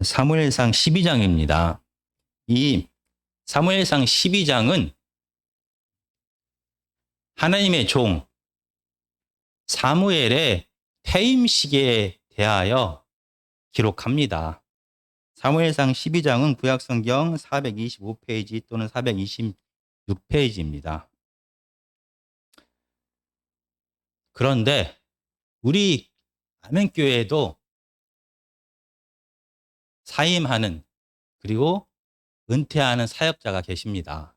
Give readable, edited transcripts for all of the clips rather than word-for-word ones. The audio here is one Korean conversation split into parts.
사무엘상 12장입니다. 이 사무엘상 12장은 하나님의 종 사무엘의 퇴임식에 대하여 기록합니다. 사무엘상 12장은 구약성경 425페이지 또는 426페이지입니다. 그런데 우리 아멘교회에도 사임하는 그리고 은퇴하는 사역자가 계십니다.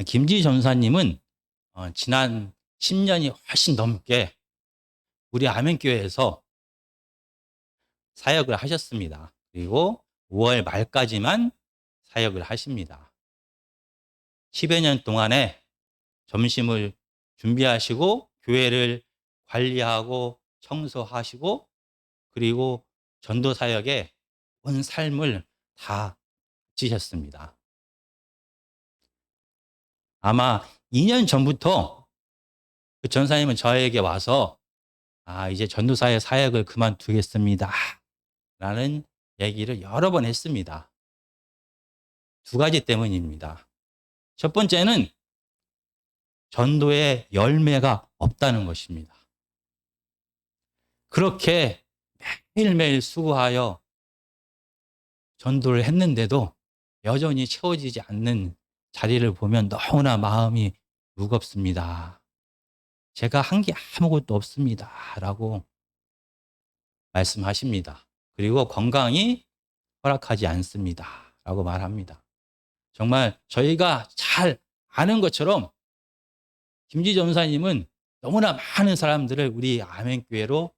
김지 전사님은 지난 10년이 훨씬 넘게 우리 아멘교회에서 사역을 하셨습니다. 그리고 5월 말까지만 사역을 하십니다. 10여 년 동안에 점심을 준비하시고 교회를 관리하고 청소하시고 그리고 전도 사역에 온 삶을 다 바치셨습니다. 아마 2년 전부터 그 전사님은 저에게 와서 이제 전도사의 사역을 그만두겠습니다 라는 얘기를 여러 번 했습니다. 두 가지 때문입니다. 첫 번째는 전도의 열매가 없다는 것입니다. 그렇게 매일매일 수고하여 전도를 했는데도 여전히 채워지지 않는 자리를 보면 너무나 마음이 무겁습니다. 제가 한 게 아무것도 없습니다 라고 말씀하십니다. 그리고 건강이 허락하지 않습니다 라고 말합니다. 정말 저희가 잘 아는 것처럼 김지 전사님은 너무나 많은 사람들을 우리 아멘교회로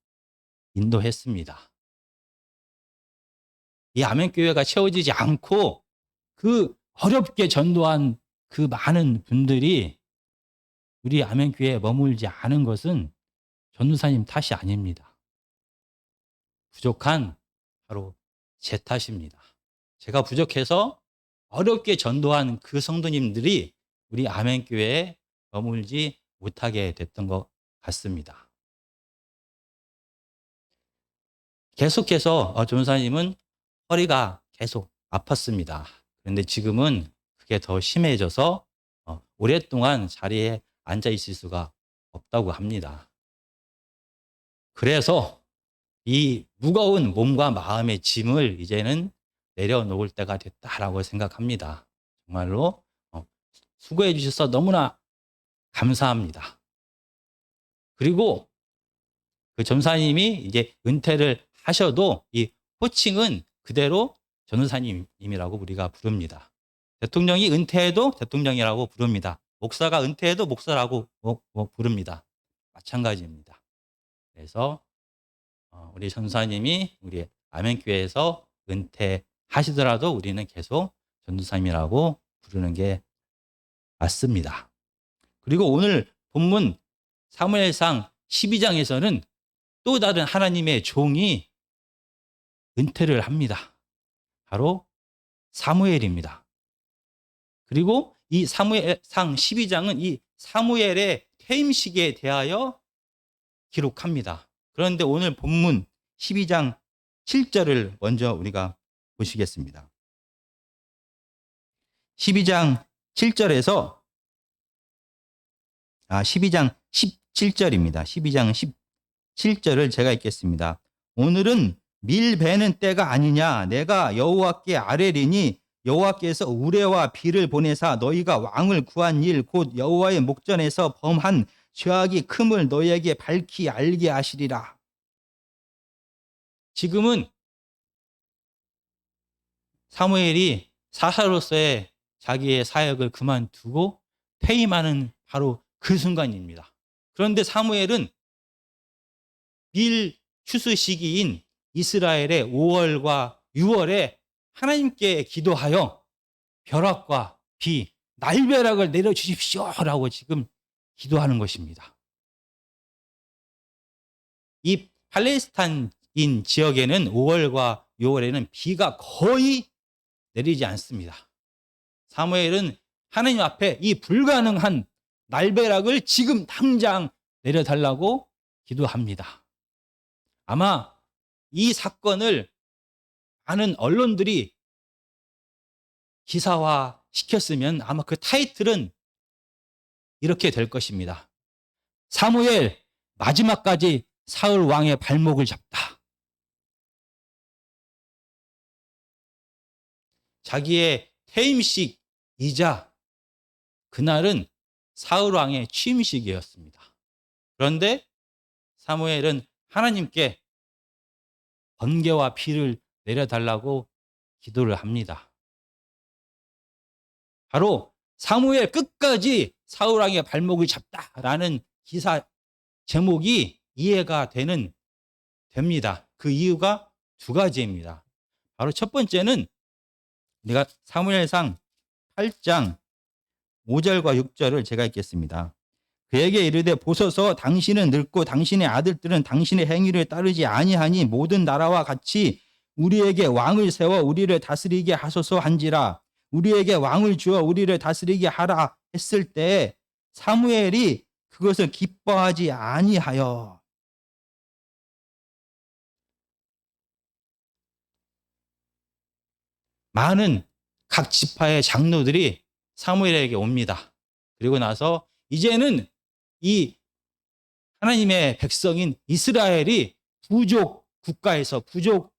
인도했습니다. 이 아멘교회가 채워지지 않고 그 어렵게 전도한 그 많은 분들이 우리 아멘교회에 머물지 않은 것은 전도사님 탓이 아닙니다. 부족한 바로 제 탓입니다. 제가 부족해서 어렵게 전도한 그 성도님들이 우리 아멘교회에 머물지 못하게 됐던 것 같습니다. 계속해서 전도사님은 허리가 계속 아팠습니다. 그런데 지금은 그게 더 심해져서 오랫동안 자리에 앉아 있을 수가 없다고 합니다. 그래서 이 무거운 몸과 마음의 짐을 이제는 내려놓을 때가 됐다라고 생각합니다. 정말로 수고해 주셔서 너무나 감사합니다. 그리고 그 전사님이 이제 은퇴를 하셔도 이 호칭은 그대로 전도사님이라고 우리가 부릅니다. 대통령이 은퇴해도 대통령이라고 부릅니다. 목사가 은퇴해도 목사라고 부릅니다. 마찬가지입니다. 그래서 우리 전도사님이 우리 아멘교회에서 은퇴하시더라도 우리는 계속 전도사님이라고 부르는 게 맞습니다. 그리고 오늘 본문 사무엘상 12장에서는 또 다른 하나님의 종이 은퇴를 합니다. 바로 사무엘입니다. 그리고 이 사무엘상 12장은 이 사무엘의 퇴임식에 대하여 기록합니다. 그런데 오늘 본문 12장 7절을 먼저 우리가 보시겠습니다. 12장 7절에서 12장 17절입니다. 12장 17절을 제가 읽겠습니다. 오늘은 밀 베는 때가 아니냐. 내가 여호와께 아뢰리니 여호와께서 우레와 비를 보내사 너희가 왕을 구한 일 곧 여호와의 목전에서 범한 죄악이 큼을 너희에게 밝히 알게 하시리라. 지금은 사무엘이 사사로서의 자기의 사역을 그만두고 퇴임하는 바로 그 순간입니다. 그런데 사무엘은 밀 추수 시기인 이스라엘의 5월과 6월에 하나님께 기도하여 벼락과 비, 날벼락을 내려주십시오라고 지금 기도하는 것입니다. 이 팔레스타인 지역에는 5월과 6월에는 비가 거의 내리지 않습니다. 사무엘은 하나님 앞에 이 불가능한 날벼락을 지금 당장 내려달라고 기도합니다. 아마 이 사건을 많은 언론들이 기사화 시켰으면 아마 그 타이틀은 이렇게 될 것입니다. 사무엘 마지막까지 사울 왕의 발목을 잡다. 자기의 퇴임식이자 그날은 사울 왕의 취임식이었습니다. 그런데 사무엘은 하나님께 번개와 비를 내려달라고 기도를 합니다. 바로 사무엘 끝까지 사울 왕의 발목을 잡다라는 기사 제목이 이해가 됩니다. 그 이유가 두 가지입니다. 바로 첫 번째는 내가 사무엘상 8장 5절과 6절을 제가 읽겠습니다. 그에게 이르되 보소서 당신은 늙고 당신의 아들들은 당신의 행위를 따르지 아니하니 모든 나라와 같이 우리에게 왕을 세워 우리를 다스리게 하소서 한지라. 우리에게 왕을 주어 우리를 다스리게 하라 했을 때 사무엘이 그것을 기뻐하지 아니하여 많은 각 지파의 장로들이 사무엘에게 옵니다. 그리고 나서 이제는 이 하나님의 백성인 이스라엘이 부족 국가에서 부족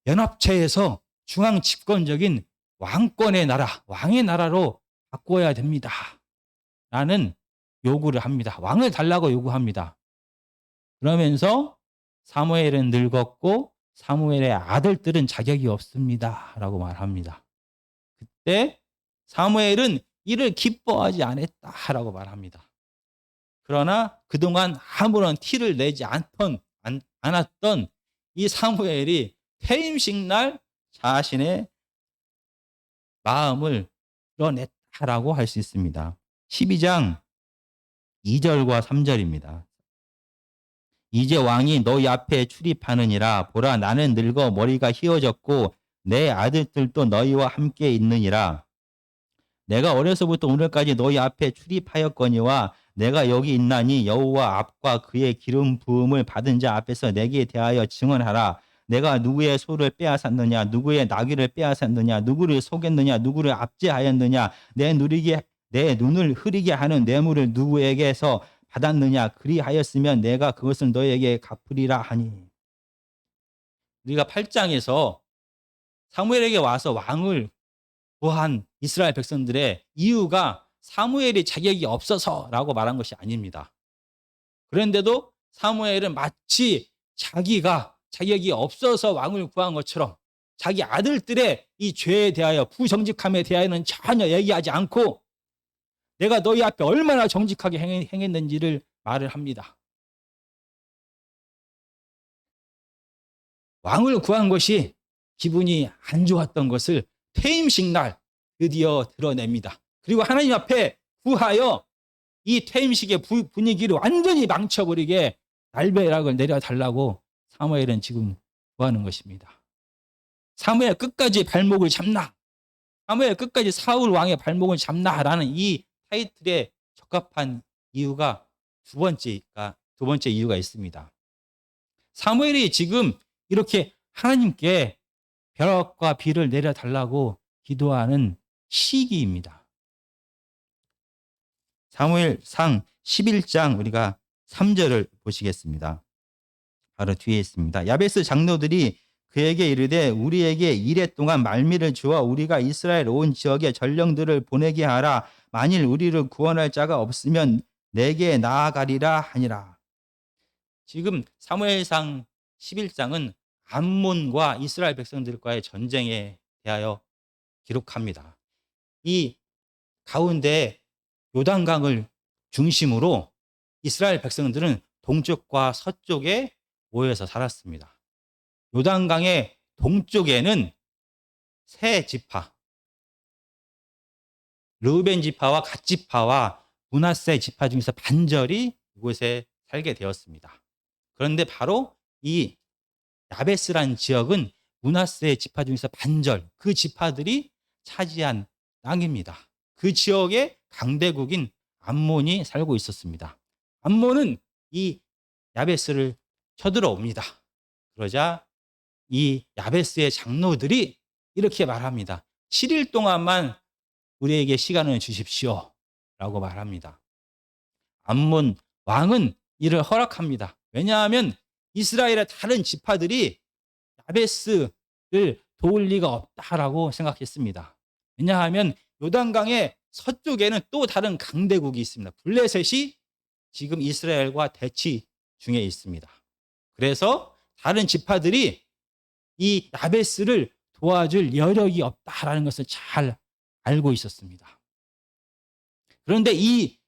연합체에서 중앙 집권적인 왕권의 나라, 왕의 나라로 바꿔야 됩니다. 라는 요구를 합니다. 왕을 달라고 요구합니다. 그러면서 사무엘은 늙었고 사무엘의 아들들은 자격이 없습니다. 라고 말합니다. 그때 사무엘은 이를 기뻐하지 않았다라고 말합니다. 그러나 그동안 아무런 티를 내지 않았던 이 사무엘이 퇴임식 날 자신의 마음을 드러냈다라고 할 수 있습니다. 12장 2절과 3절입니다. 이제 왕이 너희 앞에 출입하느니라. 보라, 나는 늙어 머리가 휘어졌고 내 아들들도 너희와 함께 있느니라. 내가 어려서부터 오늘까지 너희 앞에 출입하였거니와 내가 여기 있나니 여호와 앞과 그의 기름 부음을 받은 자 앞에서 내게 대하여 증언하라. 내가 누구의 소를 빼앗았느냐, 누구의 나귀를 빼앗았느냐, 누구를 속였느냐, 누구를 압제하였느냐, 내 눈을 흐리게 하는 뇌물을 누구에게서 받았느냐, 그리하였으면 내가 그것을 너에게 갚으리라 하니. 우리가 8장에서 사무엘에게 와서 왕을 구한 이스라엘 백성들의 이유가 사무엘이 자격이 없어서라고 말한 것이 아닙니다. 그런데도 사무엘은 마치 자기가 자격이 없어서 왕을 구한 것처럼 자기 아들들의 이 죄에 대하여 부정직함에 대하여는 전혀 얘기하지 않고 내가 너희 앞에 얼마나 정직하게 행했는지를 말을 합니다. 왕을 구한 것이 기분이 안 좋았던 것을 퇴임식 날 드디어 드러냅니다. 그리고 하나님 앞에 구하여 이 퇴임식의 분위기를 완전히 망쳐버리게 날벼락을 내려달라고 사무엘은 지금 구하는 것입니다. 사무엘 끝까지 발목을 잡나, 사무엘 끝까지 사울 왕의 발목을 잡나라는 이 타이틀에 적합한 이유가 두 번째 이유가 있습니다. 사무엘이 지금 이렇게 하나님께 벼락과 비를 내려달라고 기도하는 시기입니다. 사무엘상 11장 우리가 3절을 보시겠습니다. 바로 뒤에 있습니다. 야베스 장로들이 그에게 이르되 우리에게 이레 동안 말미를 주어 우리가 이스라엘 온 지역에 전령들을 보내게 하라. 만일 우리를 구원할 자가 없으면 내게 나아가리라 하니라. 지금 사무엘상 11장은 암몬과 이스라엘 백성들과의 전쟁에 대하여 기록합니다. 이 가운데 요단강을 중심으로 이스라엘 백성들은 동쪽과 서쪽에 모여서 살았습니다. 요단강의 동쪽에는 세 지파, 르우벤 지파와 갓 지파와 므낫세 지파 중에서 반절이 이곳에 살게 되었습니다. 그런데 바로 이 야베스란 지역은 므낫세 지파 중에서 반절, 그 지파들이 차지한 땅입니다. 그 지역에 강대국인 암몬이 살고 있었습니다. 암몬은 이 야베스를 쳐들어옵니다. 그러자 이 야베스의 장로들이 이렇게 말합니다. 7일 동안만 우리에게 시간을 주십시오 라고 말합니다. 암몬 왕은 이를 허락합니다. 왜냐하면 이스라엘의 다른 지파들이 야베스를 도울 리가 없다라고 생각했습니다. 왜냐하면 요단강의 서쪽에는 또 다른 강대국이 있습니다. 블레셋이 지금 이스라엘과 대치 중에 있습니다. 그래서 다른 지파들이 이 야베스를 도와줄 여력이 없다라는 것을 잘 알고 있었습니다. 그런데 이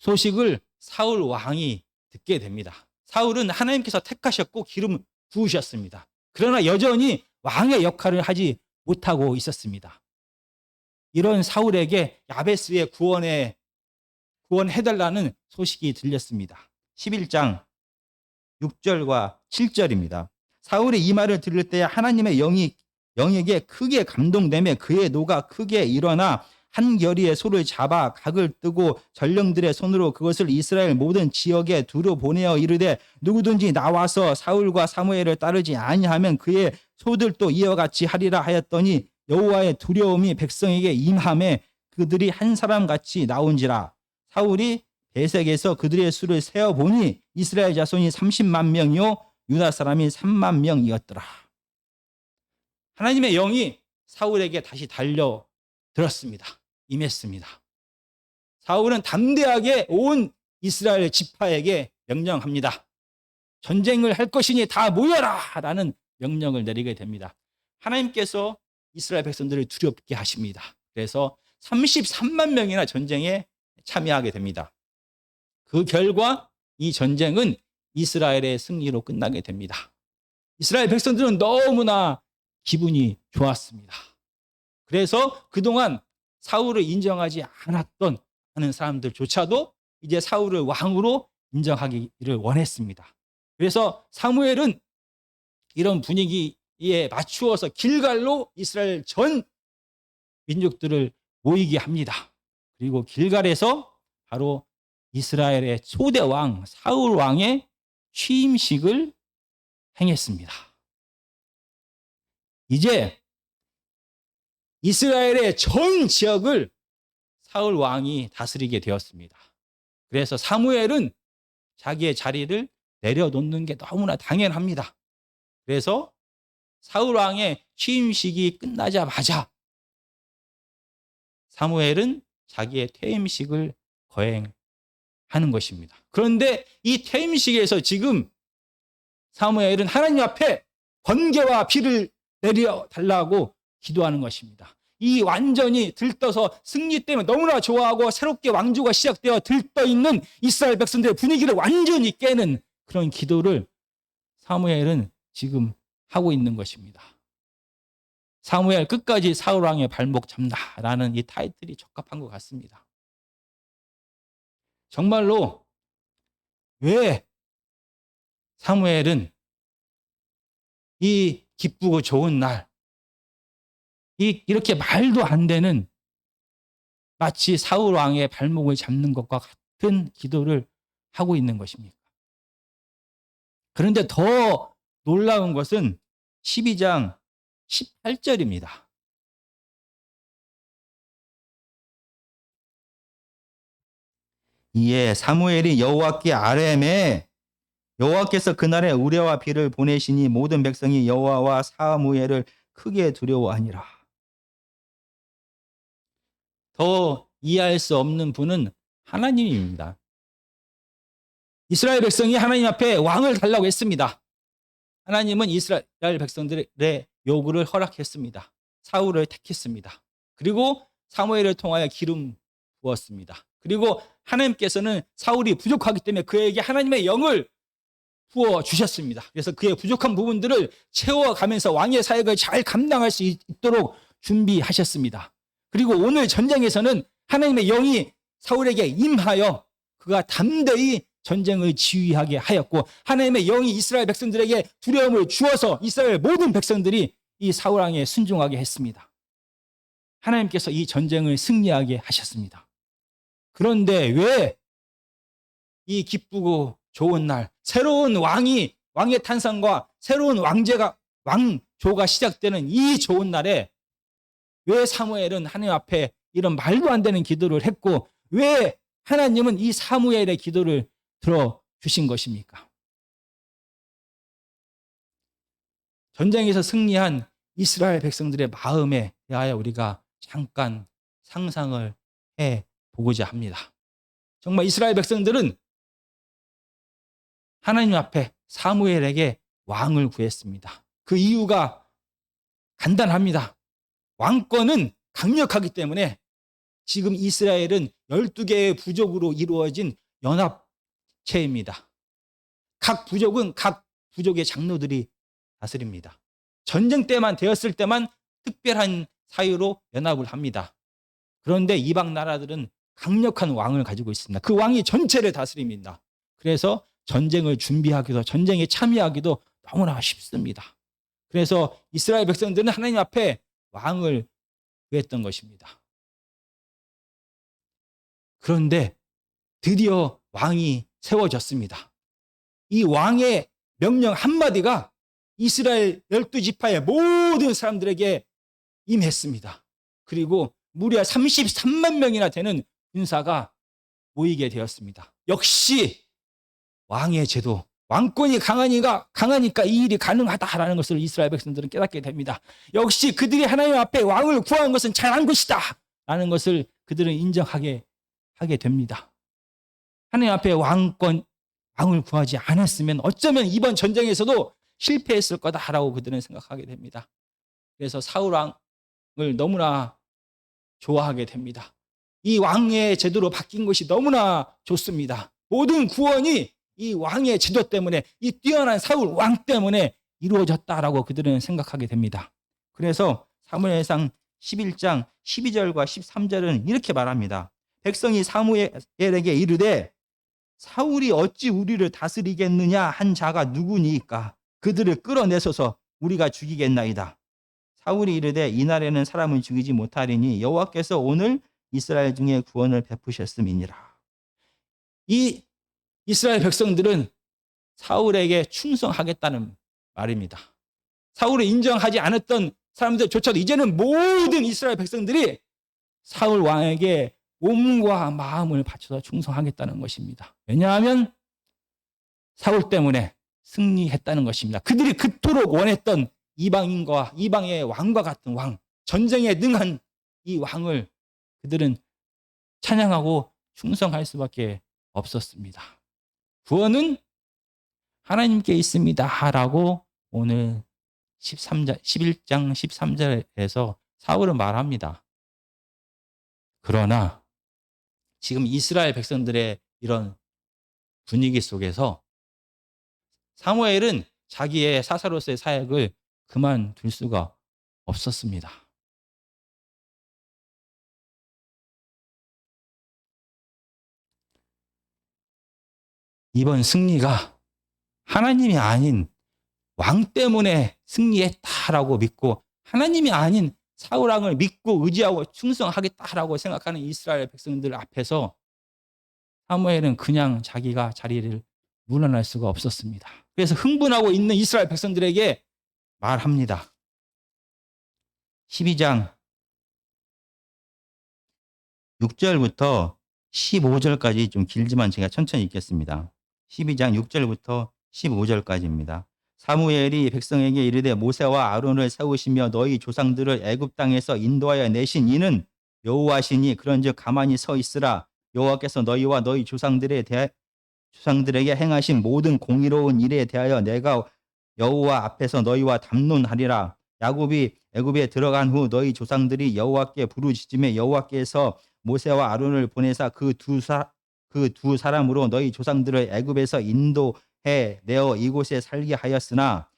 소식을 사울 왕이 듣게 됩니다. 사울은 하나님께서 택하셨고 기름 부으셨습니다. 그러나 여전히 왕의 역할을 하지 못하고 있었습니다. 이런 사울에게 야베스의 구원해달라는 소식이 들렸습니다. 11장 6절과 7절입니다. 사울이 이 말을 들을 때 하나님의 영에게 크게 감동되며 그의 노가 크게 일어나 한 결의의 소를 잡아 각을 뜨고 전령들의 손으로 그것을 이스라엘 모든 지역에 두루 보내어 이르되 누구든지 나와서 사울과 사무엘을 따르지 아니하면 그의 소들도 이와 같이 하리라 하였더니 여호와의 두려움이 백성에게 임하매 그들이 한 사람같이 나온지라. 사울이 베색에서 그들의 수를 세어보니 이스라엘 자손이 30만 명이요 유다 사람이 3만 명이었더라. 하나님의 영이 사울에게 다시 달려들었습니다. 임했습니다. 사울은 담대하게 온 이스라엘 지파에게 명령합니다. 전쟁을 할 것이니 다 모여라! 라는 명령을 내리게 됩니다. 하나님께서 이스라엘 백성들을 두렵게 하십니다. 그래서 33만 명이나 전쟁에 참여하게 됩니다. 그 결과 이 전쟁은 이스라엘의 승리로 끝나게 됩니다. 이스라엘 백성들은 너무나 기분이 좋았습니다. 그래서 그동안 사울을 인정하지 않았던 하는 사람들조차도 이제 사울을 왕으로 인정하기를 원했습니다. 그래서 사무엘은 이런 분위기에 맞추어서 길갈로 이스라엘 전 민족들을 모이게 합니다. 그리고 길갈에서 바로 이스라엘의 초대 왕 사울 왕의 취임식을 행했습니다. 이제 이스라엘의 전 지역을 사울 왕이 다스리게 되었습니다. 그래서 사무엘은 자기의 자리를 내려놓는 게 너무나 당연합니다. 그래서 사울 왕의 취임식이 끝나자마자 사무엘은 자기의 퇴임식을 거행하는 것입니다. 그런데 이 퇴임식에서 지금 사무엘은 하나님 앞에 번개와 비를 내려달라고 기도하는 것입니다. 이 완전히 들떠서 승리 때문에 너무나 좋아하고 새롭게 왕조가 시작되어 들떠있는 이스라엘 백성들의 분위기를 완전히 깨는 그런 기도를 사무엘은 지금 하고 있는 것입니다. 사무엘 끝까지 사울 왕의 발목 잡나라는 이 타이틀이 적합한 것 같습니다. 정말로 왜 사무엘은 이 기쁘고 좋은 날, 이렇게 말도 안 되는 마치 사울 왕의 발목을 잡는 것과 같은 기도를 하고 있는 것입니까? 그런데 더 놀라운 것은 12장 18절입니다. 이에 사무엘이 여호와께 아뢰매 여호와께서 그날에 우레와 비를 보내시니 모든 백성이 여호와와 사무엘을 크게 두려워하니라. 더 이해할 수 없는 분은 하나님입니다. 이스라엘 백성이 하나님 앞에 왕을 달라고 했습니다. 하나님은 이스라엘 백성들의 요구를 허락했습니다. 사울을 택했습니다. 그리고 사무엘을 통하여 기름 부었습니다. 그리고 하나님께서는 사울이 부족하기 때문에 그에게 하나님의 영을 부어 주셨습니다. 그래서 그의 부족한 부분들을 채워가면서 왕의 사역을 잘 감당할 수 있도록 준비하셨습니다. 그리고 오늘 전쟁에서는 하나님의 영이 사울에게 임하여 그가 담대히 전쟁을 지휘하게 하였고 하나님의 영이 이스라엘 백성들에게 두려움을 주어서 이스라엘 모든 백성들이 이 사울 왕에 순종하게 했습니다. 하나님께서 이 전쟁을 승리하게 하셨습니다. 그런데 왜 이 기쁘고 좋은 날 새로운 왕이 왕의 탄생과 새로운 왕조가 시작되는 이 좋은 날에 왜 사무엘은 하나님 앞에 이런 말도 안 되는 기도를 했고 왜 하나님은 이 사무엘의 기도를 들어주신 것입니까? 전쟁에서 승리한 이스라엘 백성들의 마음에 대하여 우리가 잠깐 상상을 해보고자 합니다. 정말 이스라엘 백성들은 하나님 앞에 사무엘에게 왕을 구했습니다. 그 이유가 간단합니다. 왕권은 강력하기 때문에 지금 이스라엘은 12개의 부족으로 이루어진 연합체입니다. 각 부족은 각 부족의 장로들이 다스립니다. 전쟁 때만 되었을 때만 특별한 사유로 연합을 합니다. 그런데 이방 나라들은 강력한 왕을 가지고 있습니다. 그 왕이 전체를 다스립니다. 그래서 전쟁을 준비하기도 전쟁에 참여하기도 너무나 쉽습니다. 그래서 이스라엘 백성들은 하나님 앞에 왕을 구했던 것입니다. 그런데 드디어 왕이 세워졌습니다. 이 왕의 명령 한마디가 이스라엘 12지파의 모든 사람들에게 임했습니다. 그리고 무려 33만 명이나 되는 군사가 모이게 되었습니다. 역시 왕의 제도, 왕권이 강하니까 이 일이 가능하다라는 것을 이스라엘 백성들은 깨닫게 됩니다. 역시 그들이 하나님 앞에 왕을 구한 것은 잘한 것이다 라는 것을 그들은 인정하게 하게 됩니다. 하나님 앞에 왕을 구하지 않았으면 어쩌면 이번 전쟁에서도 실패했을 거다라고 그들은 생각하게 됩니다. 그래서 사울 왕을 너무나 좋아하게 됩니다. 이 왕의 제도로 바뀐 것이 너무나 좋습니다. 모든 구원이 이 왕의 제도 때문에 이 뛰어난 사울 왕 때문에 이루어졌다라고 그들은 생각하게 됩니다. 그래서 사무엘상 11장 12절과 13절은 이렇게 말합니다. 백성이 사무엘에게 이르되 사울이 어찌 우리를 다스리겠느냐 한 자가 누구니까 그들을 끌어내소서 우리가 죽이겠나이다. 사울이 이르되 이날에는 사람을 죽이지 못하리니 여호와께서 오늘 이스라엘 중에 구원을 베푸셨음이니라. 이 이스라엘 백성들은 사울에게 충성하겠다는 말입니다. 사울을 인정하지 않았던 사람들조차도 이제는 모든 이스라엘 백성들이 사울 왕에게 몸과 마음을 바쳐서 충성하겠다는 것입니다. 왜냐하면 사울 때문에 승리했다는 것입니다. 그들이 그토록 원했던 이방의 왕과 같은 왕, 전쟁에 능한 이 왕을 그들은 찬양하고 충성할 수밖에 없었습니다. 구원은 하나님께 있습니다 라고 오늘 11장 13절에서 사울은 말합니다. 그러나 지금 이스라엘 백성들의 이런 분위기 속에서 사무엘은 자기의 사사로서의 사역을 그만둘 수가 없었습니다. 이번 승리가 하나님이 아닌 왕 때문에 승리했다라고 믿고 하나님이 아닌 사울 왕을 믿고 의지하고 충성하겠다라고 생각하는 이스라엘 백성들 앞에서 사무엘은 그냥 자기가 자리를 물러날 수가 없었습니다. 그래서 흥분하고 있는 이스라엘 백성들에게 말합니다. 12장 6절부터 15절까지 좀 길지만 제가 천천히 읽겠습니다. 12장 6절부터 15절까지입니다. 사무엘이 백성에게 이르되 모세와 아론을 세우시며 너희 조상들을 애굽 땅에서 인도하여 내신 이는 여호와시니 그런즉 가만히 서 있으라. 여호와께서 너희와 너희 조상들에게 행하신 모든 공의로운 일에 대하여 내가 여호와 앞에서 너희와 담론하리라. 야곱이 애굽에 들어간 후 너희 조상들이 여호와께 부르짖음에 여호와께서 모세와 아론을 보내사 그 두 사람으로 너희 조상들을 애굽에서 인도해 내어 이곳에 살게 하였으나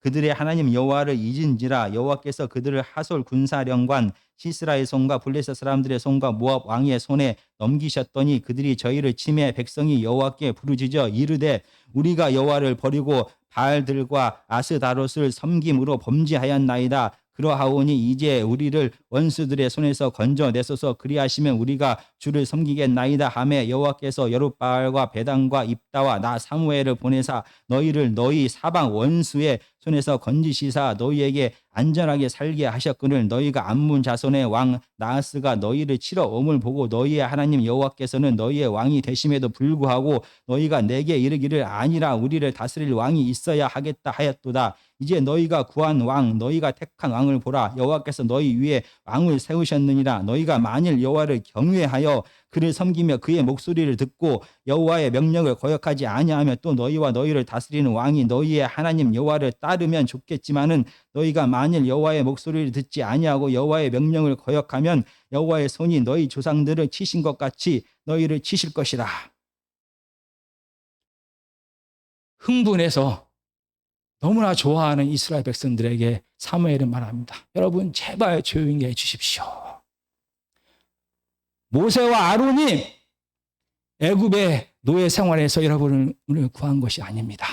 그들의 하나님 여호와를 잊은지라. 여호와께서 그들을 하솔 군사령관 시스라의 손과 블레셋 사람들의 손과 모압 왕의 손에 넘기셨더니 그들이 저희를 치매 백성이 여호와께 부르짖어 이르되 우리가 여호와를 버리고 바알들과 아스다롯을 섬김으로 범죄하였나이다. 그러하오니 이제 우리를 원수들의 손에서 건져내소서. 그리하시면 우리가 주를 섬기겠나이다 하매 여호와께서 여룻바알과 베단과 입다와 나 사무엘을 보내사 너희를 너희 사방 원수의 손에서 건지시사 너희에게 안전하게 살게 하셨거늘 너희가 암몬 자손의 왕 나하스가 너희를 치러 om을 보고 너희의 하나님 여호와께서는 너희의 왕이 되심에도 불구하고 너희가 내게 이르기를 아니라 우리를 다스릴 왕이 있어야 하겠다 하였도다. 이제 너희가 구한 왕 너희가 택한 왕을 보라. 여호와께서 너희 위에 왕을 세우셨느니라. 너희가 만일 여호와를 경외하여 그를 섬기며 그의 목소리를 듣고 여호와의 명령을 거역하지 아니하며 또 너희와 너희를 다스리는 왕이 너희의 하나님 여호와를 따르면 좋겠지만은 너희가 만일 여호와의 목소리를 듣지 아니하고 여호와의 명령을 거역하면 여호와의 손이 너희 조상들을 치신 것 같이 너희를 치실 것이라. 흥분해서 너무나 좋아하는 이스라엘 백성들에게 사무엘은 말합니다. 여러분 제발 조용히 해주십시오. 모세와 아론이 애굽의 노예 생활에서 여러분을 구한 것이 아닙니다.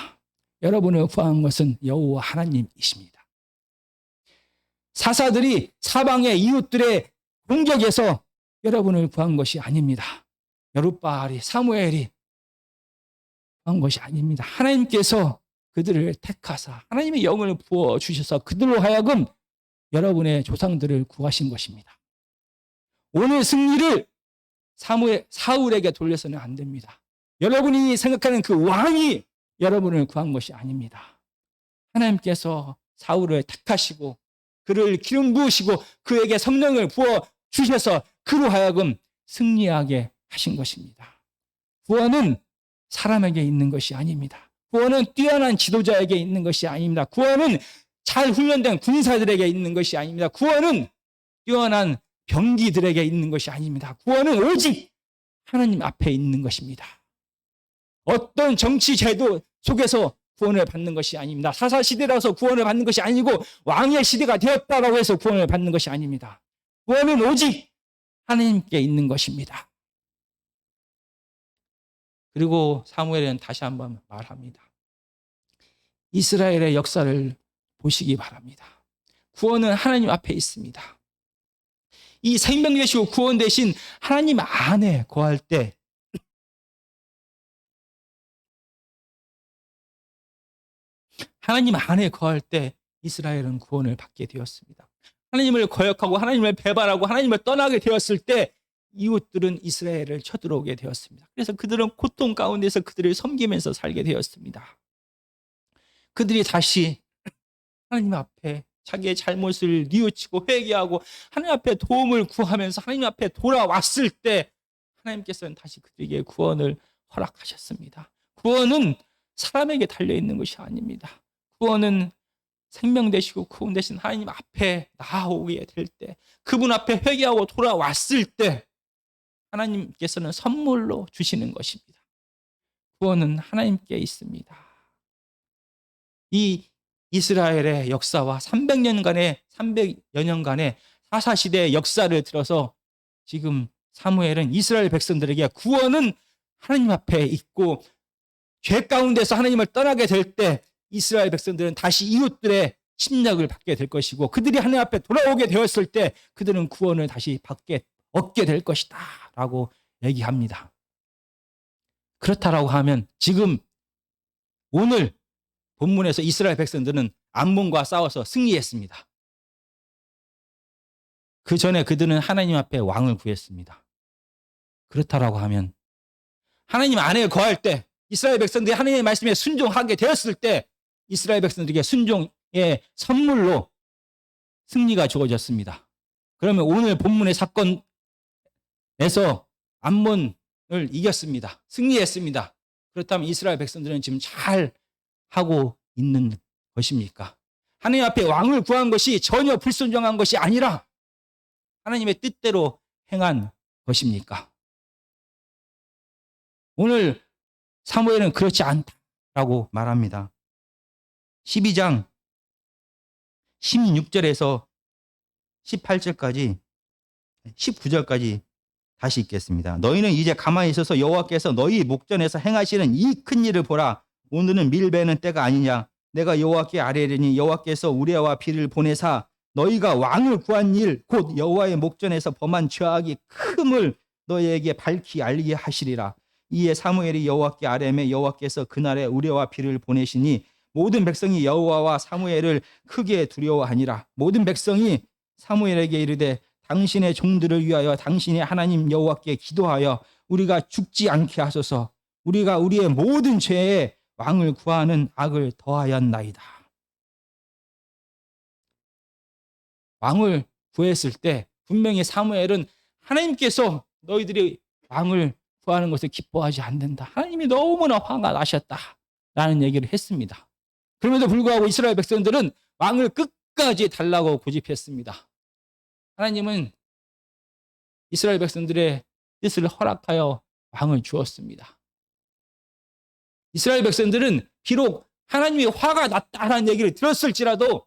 여러분을 구한 것은 여호와 하나님이십니다. 사사들이 사방의 이웃들의 공격에서 여러분을 구한 것이 아닙니다. 여룻바알이 사무엘이 구한 것이 아닙니다. 하나님께서 그들을 택하사 하나님의 영을 부어주셔서 그들로 하여금 여러분의 조상들을 구하신 것입니다. 오늘 승리를 사울에게 돌려서는 안 됩니다. 여러분이 생각하는 그 왕이 여러분을 구한 것이 아닙니다. 하나님께서 사울을 택하시고 그를 기름 부으시고 그에게 성령을 부어주셔서 그로 하여금 승리하게 하신 것입니다. 구원은 사람에게 있는 것이 아닙니다. 구원은 뛰어난 지도자에게 있는 것이 아닙니다. 구원은 잘 훈련된 군사들에게 있는 것이 아닙니다. 구원은 뛰어난 병기들에게 있는 것이 아닙니다. 구원은 오직 하나님 앞에 있는 것입니다. 어떤 정치 제도 속에서 구원을 받는 것이 아닙니다. 사사시대라서 구원을 받는 것이 아니고 왕의 시대가 되었다고 해서 구원을 받는 것이 아닙니다. 구원은 오직 하나님께 있는 것입니다. 그리고 사무엘은 다시 한번 말합니다. 이스라엘의 역사를 보시기 바랍니다. 구원은 하나님 앞에 있습니다. 이 생명 되시고 구원 되신 하나님 안에 거할 때 하나님 안에 거할 때 이스라엘은 구원을 받게 되었습니다. 하나님을 거역하고 하나님을 배반하고 하나님을 떠나게 되었을 때 이웃들은 이스라엘을 쳐들어오게 되었습니다. 그래서 그들은 고통 가운데서 그들을 섬기면서 살게 되었습니다. 그들이 다시 하나님 앞에 자기의 잘못을 뉘우치고 회개하고 하나님 앞에 도움을 구하면서 하나님 앞에 돌아왔을 때 하나님께서는 다시 그들에게 구원을 허락하셨습니다. 구원은 사람에게 달려있는 것이 아닙니다. 구원은 생명 되시고 구원 되신 하나님 앞에 나오게 될 때, 그분 앞에 회개하고 돌아왔을 때 하나님께서는 선물로 주시는 것입니다. 구원은 하나님께 있습니다. 이 이스라엘의 역사와 300여 년간의 사사시대의 역사를 들어서 지금 사무엘은 이스라엘 백성들에게 구원은 하나님 앞에 있고 죄 가운데서 하나님을 떠나게 될 때 이스라엘 백성들은 다시 이웃들의 침략을 받게 될 것이고 그들이 하나님 앞에 돌아오게 되었을 때 그들은 구원을 다시 얻게 될 것이다 라고 얘기합니다. 그렇다라고 하면 지금 오늘 본문에서 이스라엘 백성들은 암몬과 싸워서 승리했습니다. 그 전에 그들은 하나님 앞에 왕을 구했습니다. 그렇다라고 하면 하나님 안에 거할 때 이스라엘 백성들이 하나님의 말씀에 순종하게 되었을 때 이스라엘 백성들에게 순종의 선물로 승리가 주어졌습니다. 그러면 오늘 본문의 사건에서 암몬을 이겼습니다. 승리했습니다. 그렇다면 이스라엘 백성들은 지금 잘 하고 있는 것입니까? 하나님 앞에 왕을 구한 것이 전혀 불순종한 것이 아니라 하나님의 뜻대로 행한 것입니까? 오늘 사무엘은 그렇지 않다라고 말합니다. 12장 16절에서 18절까지 19절까지 다시 읽겠습니다. 너희는 이제 가만히 있어서 여호와께서 너희 목전에서 행하시는 이 큰 일을 보라. 오늘은 밀베는 때가 아니냐. 내가 여호와께 아뢰리니 여호와께서 우레와 비를 보내사 너희가 왕을 구한 일 곧 여호와의 목전에서 범한 죄악이 큼을 너희에게 밝히 알게 하시리라. 이에 사무엘이 여호와께 아뢰매 여호와께서 그날에 우레와 비를 보내시니 모든 백성이 여호와와 사무엘을 크게 두려워하니라. 모든 백성이 사무엘에게 이르되 당신의 종들을 위하여 당신의 하나님 여호와께 기도하여 우리가 죽지 않게 하소서. 우리가 우리의 모든 죄에 왕을 구하는 악을 더하였나이다. 왕을 구했을 때 분명히 사무엘은 하나님께서 너희들이 왕을 구하는 것을 기뻐하지 않는다. 하나님이 너무나 화가 나셨다라는 얘기를 했습니다. 그럼에도 불구하고 이스라엘 백성들은 왕을 끝까지 달라고 고집했습니다. 하나님은 이스라엘 백성들의 뜻을 허락하여 왕을 주었습니다. 이스라엘 백성들은 비록 하나님이 화가 났다라는 얘기를 들었을지라도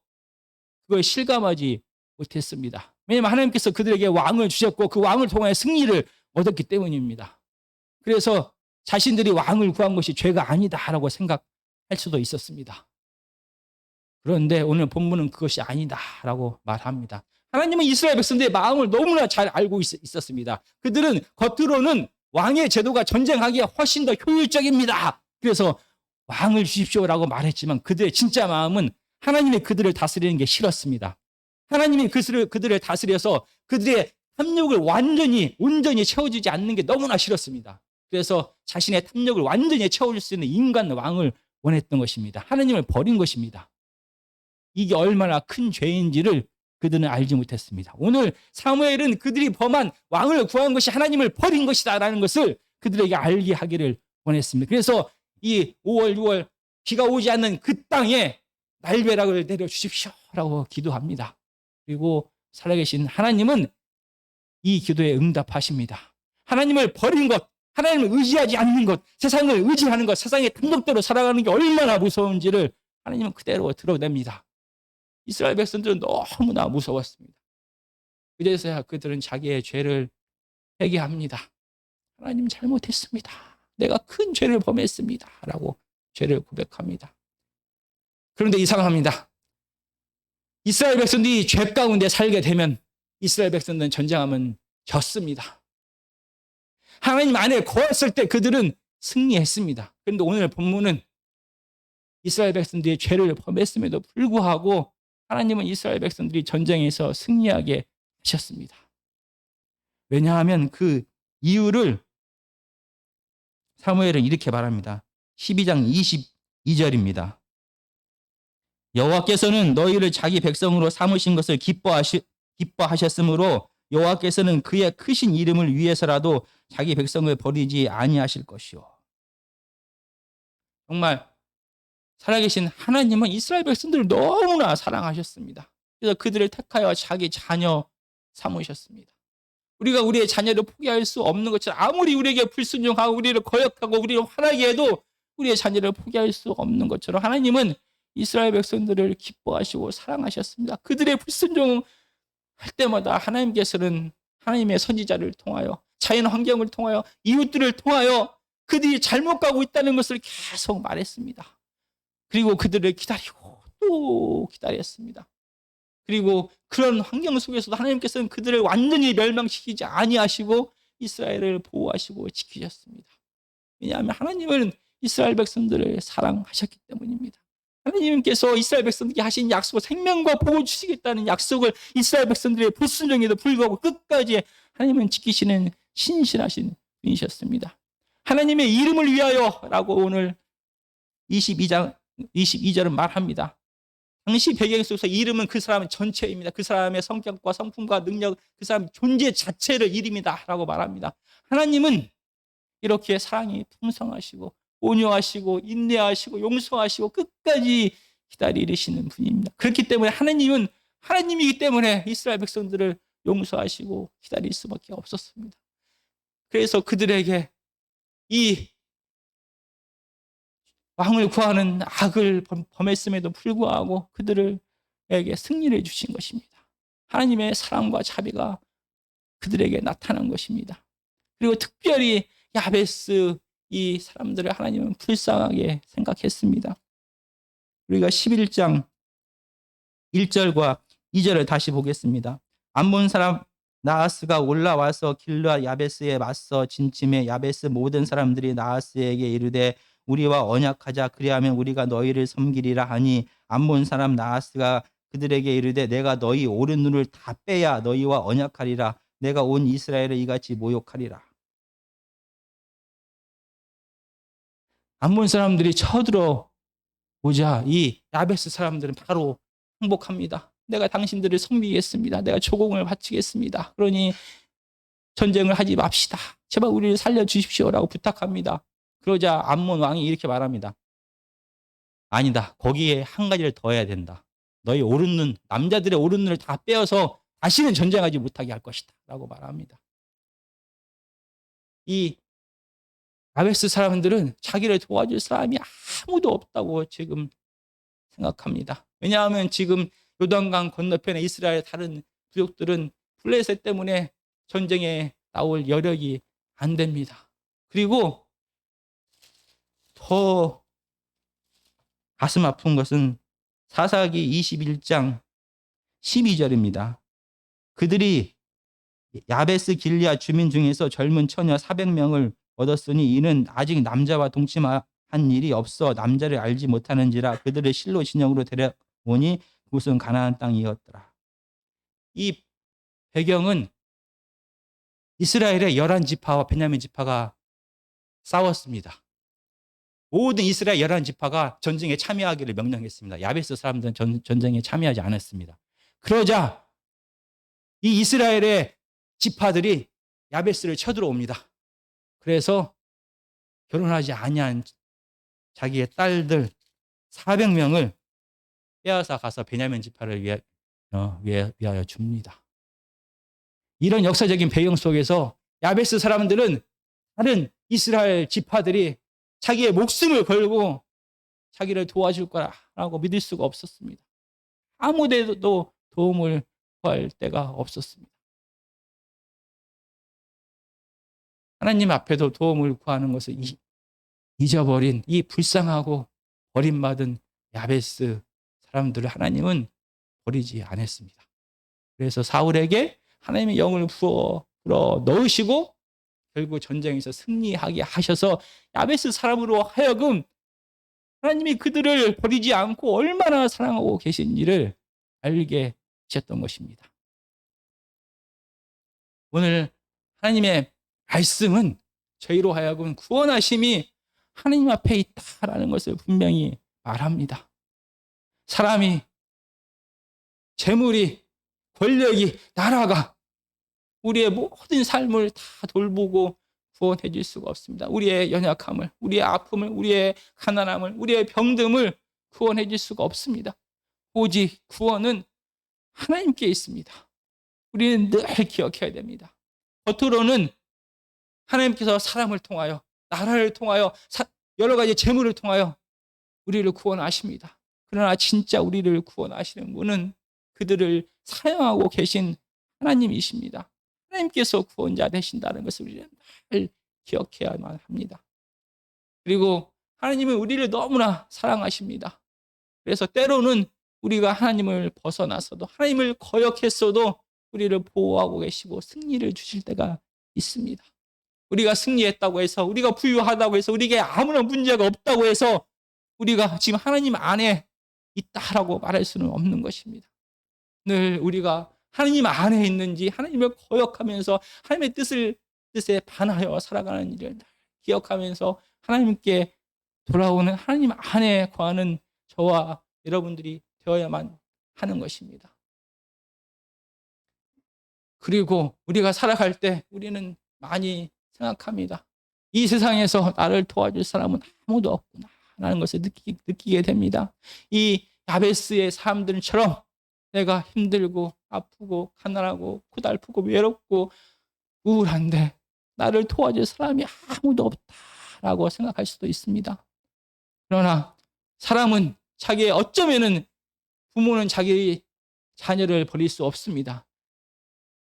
그걸 실감하지 못했습니다. 왜냐하면 하나님께서 그들에게 왕을 주셨고 그 왕을 통해 승리를 얻었기 때문입니다. 그래서 자신들이 왕을 구한 것이 죄가 아니다라고 생각할 수도 있었습니다. 그런데 오늘 본문은 그것이 아니다라고 말합니다. 하나님은 이스라엘 백성들의 마음을 너무나 잘 알고 있었습니다. 그들은 겉으로는 왕의 제도가 전쟁하기에 훨씬 더 효율적입니다. 그래서 왕을 주십시오라고 말했지만 그들의 진짜 마음은 하나님이 그들을 다스리는 게 싫었습니다. 하나님이 그들을 다스려서 그들의 탐욕을 온전히 채워주지 않는 게 너무나 싫었습니다. 그래서 자신의 탐욕을 완전히 채워줄 수 있는 인간 왕을 원했던 것입니다. 하나님을 버린 것입니다. 이게 얼마나 큰 죄인지를 그들은 알지 못했습니다. 오늘 사무엘은 그들이 범한 왕을 구한 것이 하나님을 버린 것이다라는 것을 그들에게 알게 하기를 원했습니다. 그래서 이 5월, 6월 비가 오지 않는 그 땅에 날벼락을 내려주십시오라고 기도합니다. 그리고 살아계신 하나님은 이 기도에 응답하십니다. 하나님을 버린 것, 하나님을 의지하지 않는 것, 세상을 의지하는 것, 세상의 탐욕대로 살아가는 게 얼마나 무서운지를 하나님은 그대로 드러냅니다. 이스라엘 백성들은 너무나 무서웠습니다. 그제서야 그들은 자기의 죄를 회개합니다. 하나님 잘못했습니다. 내가 큰 죄를 범했습니다. 라고 죄를 고백합니다. 그런데 이상합니다. 이스라엘 백성들이 죄 가운데 살게 되면 이스라엘 백성들은 전쟁하면 졌습니다. 하나님 안에 거했을 때 그들은 승리했습니다. 그런데 오늘 본문은 이스라엘 백성들이 죄를 범했음에도 불구하고 하나님은 이스라엘 백성들이 전쟁에서 승리하게 하셨습니다. 왜냐하면 그 이유를 사무엘은 이렇게 말합니다. 12장 22절입니다. 여호와께서는 너희를 자기 백성으로 삼으신 것을 기뻐하셨으므로 여호와께서는 그의 크신 이름을 위해서라도 자기 백성을 버리지 아니하실 것이요. 정말 살아계신 하나님은 이스라엘 백성들을 너무나 사랑하셨습니다. 그래서 그들을 택하여 자기 자녀 삼으셨습니다. 우리가 우리의 자녀를 포기할 수 없는 것처럼 아무리 우리에게 불순종하고 우리를 거역하고 우리를 화나게 해도 우리의 자녀를 포기할 수 없는 것처럼 하나님은 이스라엘 백성들을 기뻐하시고 사랑하셨습니다. 그들의 불순종할 때마다 하나님께서는 하나님의 선지자를 통하여 자연 환경을 통하여 이웃들을 통하여 그들이 잘못 가고 있다는 것을 계속 말했습니다. 그리고 그들을 기다리고 또 기다렸습니다. 그리고 그런 환경 속에서도 하나님께서는 그들을 완전히 멸망시키지 아니하시고 이스라엘을 보호하시고 지키셨습니다. 왜냐하면 하나님은 이스라엘 백성들을 사랑하셨기 때문입니다. 하나님께서 이스라엘 백성들에게 하신 약속을 생명과 복을 주시겠다는 약속을 이스라엘 백성들의 불순종에도 불구하고 끝까지 하나님은 지키시는 신실하신 분이셨습니다. 하나님의 이름을 위하여라고 오늘 22절은 말합니다. 당시 배경 속에서 이름은 그 사람 전체입니다. 그 사람의 성격과 성품과 능력, 그 사람 존재 자체를 이름이다 라고 말합니다. 하나님은 이렇게 사랑이 풍성하시고 온유하시고 인내하시고 용서하시고 끝까지 기다리시는 분입니다. 그렇기 때문에 하나님은 하나님이기 때문에 이스라엘 백성들을 용서하시고 기다릴 수밖에 없었습니다. 그래서 그들에게 이 왕을 구하는 악을 범했음에도 불구하고 그들에게 승리를 주신 것입니다. 하나님의 사랑과 자비가 그들에게 나타난 것입니다. 그리고 특별히 야베스 이 사람들을 하나님은 불쌍하게 생각했습니다. 우리가 11장 1절과 2절을 다시 보겠습니다. 암몬 사람 나하스가 올라와서 길르앗 야베스에 맞서 진침해 야베스 모든 사람들이 나하스에게 이르되 우리와 언약하자 그리하면 우리가 너희를 섬기리라 하니 암몬 사람 나하스가 그들에게 이르되 내가 너희 오른 눈을 다 빼야 너희와 언약하리라. 내가 온 이스라엘을 이같이 모욕하리라. 암몬 사람들이 쳐들어오자 이 야베스 사람들은 바로 항복합니다. 내가 당신들을 섬기겠습니다. 내가 조공을 바치겠습니다. 그러니 전쟁을 하지 맙시다. 제발 우리를 살려주십시오라고 부탁합니다. 그러자 암몬 왕이 이렇게 말합니다. 아니다. 거기에 한 가지를 더 해야 된다. 너희 오른 눈, 남자들의 오른 눈을 다 빼어서 다시는 전쟁하지 못하게 할 것이다. 라고 말합니다. 이 야베스 사람들은 자기를 도와줄 사람이 아무도 없다고 지금 생각합니다. 왜냐하면 지금 요단강 건너편에 이스라엘 다른 부족들은 블레셋 때문에 전쟁에 나올 여력이 안 됩니다. 그리고 더 가슴 아픈 것은 사사기 21장 12절입니다. 그들이 야베스 길리앗 주민 중에서 젊은 처녀 400명을 얻었으니 이는 아직 남자와 동침한 일이 없어 남자를 알지 못하는지라 그들을 실로 진영으로 데려오니 그곳은 가나안 땅이었더라. 이 배경은 이스라엘의 11지파와 베냐민 지파가 싸웠습니다. 모든 이스라엘 11지파가 전쟁에 참여하기를 명령했습니다. 야베스 사람들은 전쟁에 참여하지 않았습니다. 그러자 이 이스라엘의 지파들이 야베스를 쳐들어옵니다. 그래서 결혼하지 아니한 자기의 딸들 400명을 빼앗아 가서 베냐민 지파를 위하여 줍니다. 이런 역사적인 배경 속에서 야베스 사람들은 다른 이스라엘 지파들이 자기의 목숨을 걸고 자기를 도와줄 거라고 믿을 수가 없었습니다. 아무데도 도움을 구할 데가 없었습니다. 하나님 앞에도 도움을 구하는 것을 잊어버린 이 불쌍하고 버림받은 야베스 사람들을 하나님은 버리지 않았습니다. 그래서 사울에게 하나님의 영을 불어 넣으시고 결국 전쟁에서 승리하게 하셔서 야베스 사람으로 하여금 하나님이 그들을 버리지 않고 얼마나 사랑하고 계신지를 알게 하셨던 것입니다. 오늘 하나님의 말씀은 저희로 하여금 구원하심이 하나님 앞에 있다라는 것을 분명히 말합니다. 사람이, 재물이, 권력이, 나라가 우리의 모든 삶을 다 돌보고 구원해 줄 수가 없습니다. 우리의 연약함을, 우리의 아픔을, 우리의 가난함을, 우리의 병듦을 구원해 줄 수가 없습니다. 오직 구원은 하나님께 있습니다. 우리는 늘 기억해야 됩니다. 겉으로는 하나님께서 사람을 통하여, 나라를 통하여, 여러 가지 재물을 통하여 우리를 구원하십니다. 그러나 진짜 우리를 구원하시는 분은 그들을 사용하고 계신 하나님이십니다. 하나님께서 구원자 되신다는 것을 우리는 늘 기억해야만 합니다. 그리고 하나님은 우리를 너무나 사랑하십니다. 그래서 때로는 우리가 하나님을 벗어나서도, 하나님을 거역했어도 우리를 보호하고 계시고 승리를 주실 때가 있습니다. 우리가 승리했다고 해서, 우리가 부유하다고 해서, 우리에게 아무런 문제가 없다고 해서 우리가 지금 하나님 안에 있다라고 말할 수는 없는 것입니다. 늘 우리가 하나님 안에 있는지 하나님을 거역하면서 하나님의 뜻에 반하여 살아가는 일을 기억하면서 하나님께 돌아오는, 하나님 안에 거하는 저와 여러분들이 되어야만 하는 것입니다. 그리고 우리가 살아갈 때 우리는 많이 생각합니다. 이 세상에서 나를 도와줄 사람은 아무도 없구나라는 것을 느끼게 됩니다. 이 야베스의 사람들처럼 내가 힘들고 아프고 가난하고 고달프고 외롭고 우울한데 나를 도와줄 사람이 아무도 없다라고 생각할 수도 있습니다. 그러나 사람은 어쩌면은 부모는 자기 자녀를 버릴 수 없습니다.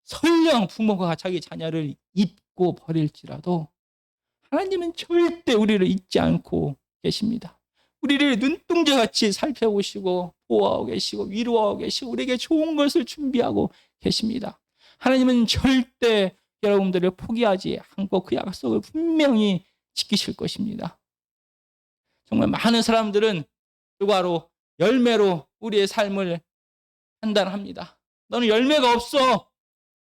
설령 부모가 자기 자녀를 잊고 버릴지라도 하나님은 절대 우리를 잊지 않고 계십니다. 우리를 눈동자같이 살펴보시고 보호하고 계시고 위로하고 계시고 우리에게 좋은 것을 준비하고 계십니다. 하나님은 절대 여러분들을 포기하지 않고 그 약속을 분명히 지키실 것입니다. 정말 많은 사람들은 결과로 열매로 우리의 삶을 판단합니다. 너는 열매가 없어.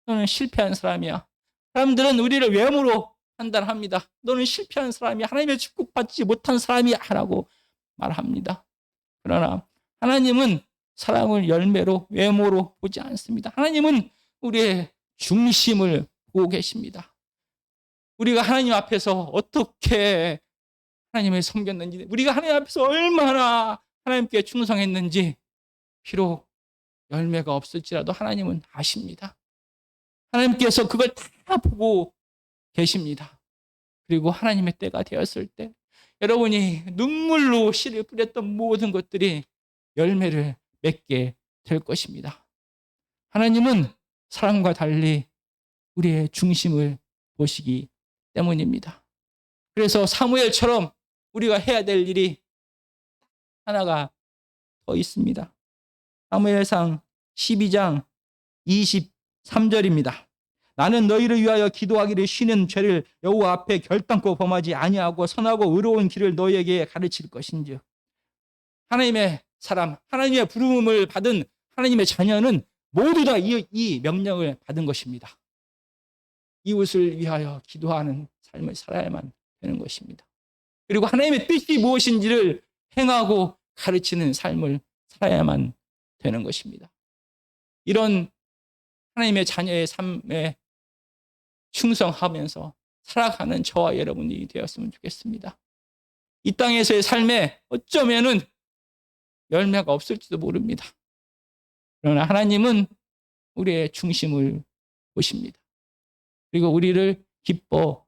너는 실패한 사람이야. 사람들은 우리를 외모로 판단합니다. 너는 실패한 사람이야. 하나님의 축복받지 못한 사람이야. 라고 말합니다. 그러나 하나님은 사랑을 열매로 외모로 보지 않습니다. 하나님은 우리의 중심을 보고 계십니다. 우리가 하나님 앞에서 어떻게 하나님을 섬겼는지, 우리가 하나님 앞에서 얼마나 하나님께 충성했는지, 비록 열매가 없을지라도 하나님은 아십니다. 하나님께서 그걸 다 보고 계십니다. 그리고 하나님의 때가 되었을 때 여러분이 눈물로 씨를 뿌렸던 모든 것들이 열매를 맺게 될 것입니다. 하나님은 사람과 달리 우리의 중심을 보시기 때문입니다. 그래서 사무엘처럼 우리가 해야 될 일이 하나가 더 있습니다. 사무엘상 12장 23절입니다. 나는 너희를 위하여 기도하기를 쉬는 죄를 여호와 앞에 결단코 범하지 아니하고 선하고 의로운 길을 너희에게 가르칠 것인즉. 하나님의 사람, 하나님의 부름을 받은 하나님의 자녀는 모두 다 이 명령을 받은 것입니다. 이웃을 위하여 기도하는 삶을 살아야만 되는 것입니다. 그리고 하나님의 뜻이 무엇인지를 행하고 가르치는 삶을 살아야만 되는 것입니다. 이런 하나님의 자녀의 삶에 충성하면서 살아가는 저와 여러분이 되었으면 좋겠습니다. 이 땅에서의 삶에 어쩌면은 열매가 없을지도 모릅니다. 그러나 하나님은 우리의 중심을 보십니다. 그리고 우리를 기뻐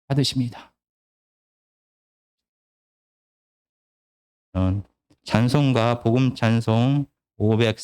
받으십니다. 찬송가 복음 찬송 500